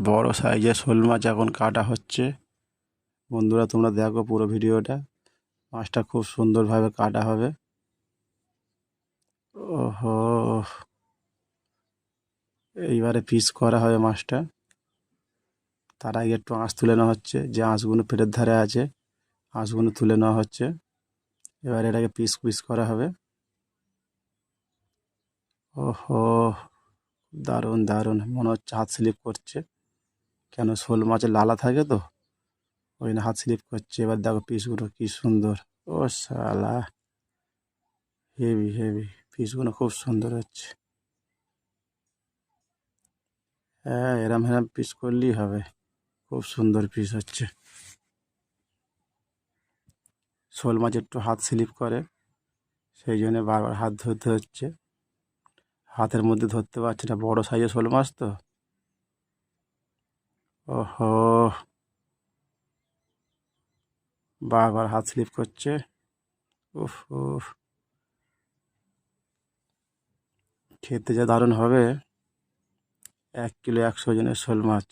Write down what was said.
বড় সাইজের শোল মাছ এখন কাটা হচ্ছে। বন্ধুরা তোমরা দেখো পুরো ভিডিওটা। মাছটা খুব সুন্দরভাবে কাটা হবে। ওহো, এইবারে পিস করা হবে মাছটা। তার আগে একটু আঁশ তুলে নেওয়া হচ্ছে, যে আঁশগুলো পেটের ধারে আছে আঁশগুলো তুলে নেওয়া হচ্ছে। এবার এটাকে পিস পিস করা হবে। ওহো, দারুণ দারুণ, মনে হচ্ছে হাত স্লিপ করছে। কেন, শোল মাছের লালা থাকে তো, ওই জন্য হাত স্লিপ করছে। এবার দেখো পিসগুলো কি সুন্দর। ও শালা, হেভি হেভি, পিসগুলো খুব সুন্দর হচ্ছে। হ্যাঁ, এরম এরম পিস করলেই হবে। খুব সুন্দর পিস হচ্ছে। শোল মাছ একটু হাত স্লিপ করে, সেই জন্য বারবার হাত ধরতে হচ্ছে। হাতের মধ্যে ধরতে পারছি না, বড় সাইজের শোল মাছ তো। ওহো, বারবার হাত স্লিপ করছে। উফ উফ, খেতে যা দারুণ হবে। 1 কিলো 100 ওজনের শোল মাছ।